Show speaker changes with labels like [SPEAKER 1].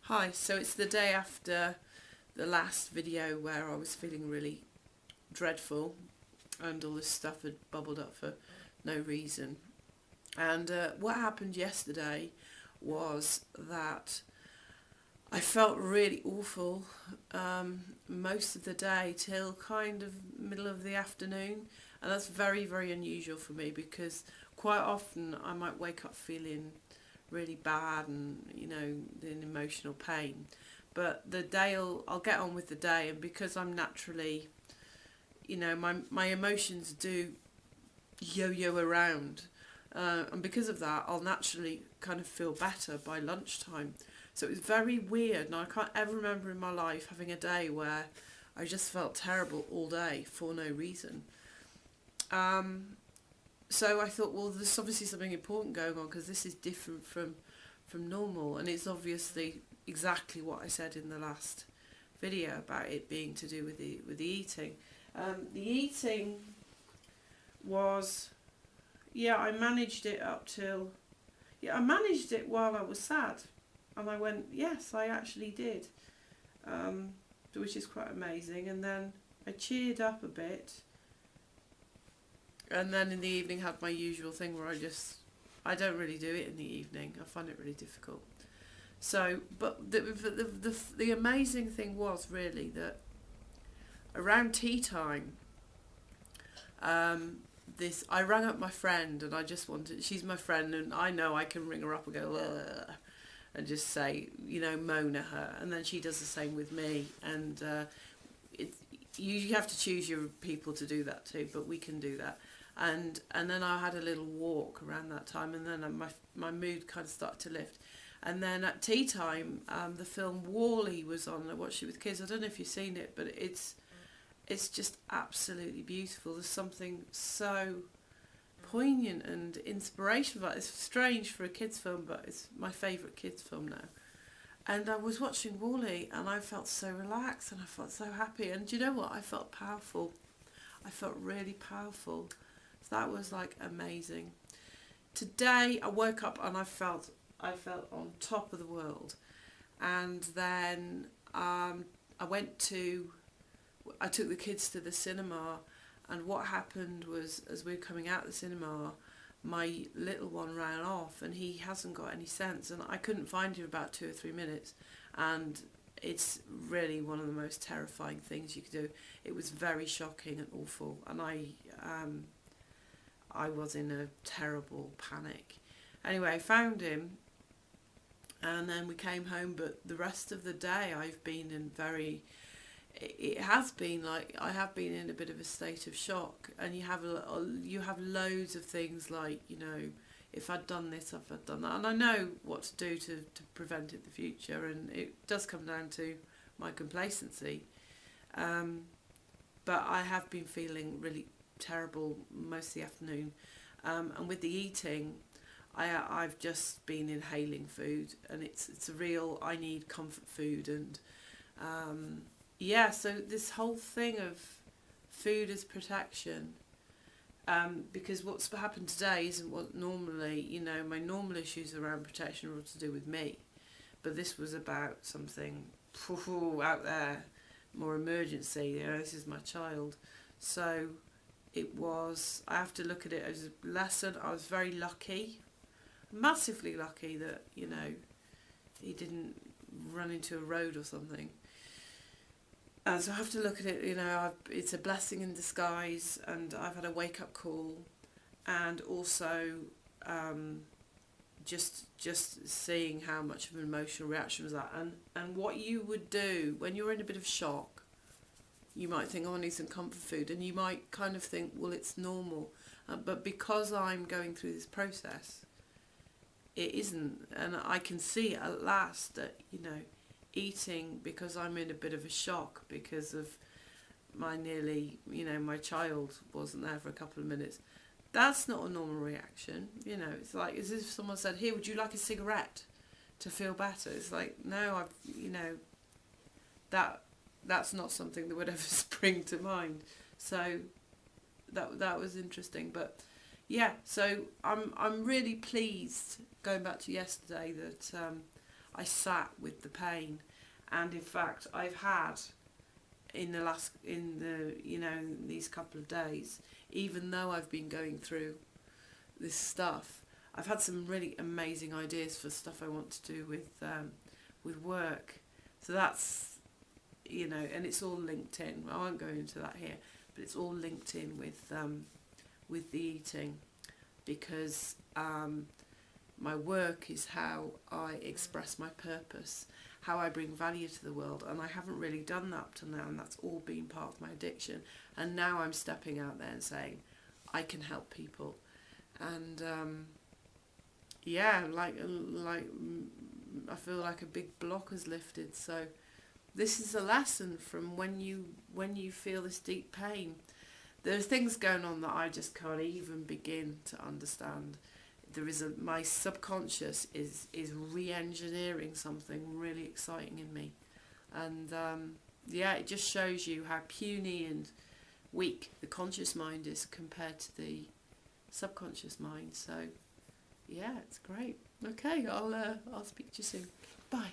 [SPEAKER 1] Hi, so it's the day after the last video where I was feeling really dreadful and all this stuff had bubbled up for no reason. And what happened yesterday was that I felt really awful most of the day till kind of middle of the afternoon. And that's very, very unusual for me because quite often I might wake up feeling really bad and in emotional pain, but the day I'll get on with the day, and because I'm naturally, my emotions do yo-yo around, and because of that I'll naturally kind of feel better by lunchtime. So it was very weird, and I can't ever remember in my life having a day where I just felt terrible all day for no reason. So I thought, well, there's obviously something important going on because this is different from normal, and it's obviously exactly what I said in the last video about it being to do with the eating. The eating was, I managed it I managed it while I was sad, and I went, yes, I actually did, which is quite amazing. And then I cheered up a bit. And then in the evening had my usual thing where I don't really do it in the evening. I find it really difficult. So, but the amazing thing was really that around tea time, I rang up my friend, and she's my friend, and I know I can ring her up and go, ugh, and just say, moan at her. And then she does the same with me. And you have to choose your people to do that too, but we can do that. And then I had a little walk around that time, and then my mood kind of started to lift. And then at tea time, the film Wall-E was on. I watched it with kids. I don't know if you've seen it, but it's just absolutely beautiful. There's something so poignant and inspirational about it. It's strange for a kids film, but it's my favourite kids film now. And I was watching Wall-E, and I felt so relaxed, and I felt so happy. And do you know what? I felt powerful. I felt really powerful. So that was like amazing. Today I woke up and I felt on top of the world. And then I took the kids to the cinema, and what happened was, as we were coming out of the cinema, my little one ran off, and he hasn't got any sense, and I couldn't find him about 2 or 3 minutes, and it's really one of the most terrifying things you could do. It was very shocking and awful, and I was in a terrible panic. Anyway, I found him, and then we came home, but the rest of the day I've been in it has been like I have been in a bit of a state of shock, and you have loads of things like, if I'd done this, if I'd done that, and I know what to do to prevent it in the future, and it does come down to my complacency, but I have been feeling really terrible most of the afternoon, and with the eating, I've just been inhaling food, and it's a real, I need comfort food, and so this whole thing of food as protection, because what's happened today isn't what normally, my normal issues around protection are to do with me, but this was about something out there, more emergency. This is my child, so I have to look at it as a lesson. I was very lucky, massively lucky that, he didn't run into a road or something. So I have to look at it, it's a blessing in disguise, and I've had a wake-up call, and also just seeing how much of an emotional reaction was that, and what you would do when you're in a bit of shock. You might think, I need some comfort food, and you might kind of think, well, it's normal. But because I'm going through this process, it isn't. And I can see at last that, eating, because I'm in a bit of a shock because of my child wasn't there for a couple of minutes. That's not a normal reaction. It's like as if someone said, here, would you like a cigarette to feel better? It's like, no, that's not something that would ever spring to mind. So that was interesting. But so I'm really pleased, going back to yesterday, that I sat with the pain. And in fact, I've had these couple of days, even though I've been going through this stuff, I've had some really amazing ideas for stuff I want to do with work. So that's, and it's all linked in. I won't go into that here, but it's all linked in with the eating, because my work is how I express my purpose, how I bring value to the world, and I haven't really done that up to now, and that's all been part of my addiction. And now I'm stepping out there and saying, I can help people, and I feel like a big block has lifted. So this is a lesson from when you feel this deep pain. There are things going on that I just can't even begin to understand. My subconscious is re-engineering something really exciting in me, and it just shows you how puny and weak the conscious mind is compared to the subconscious mind. So yeah, it's great. Okay, I'll speak to you soon. Bye.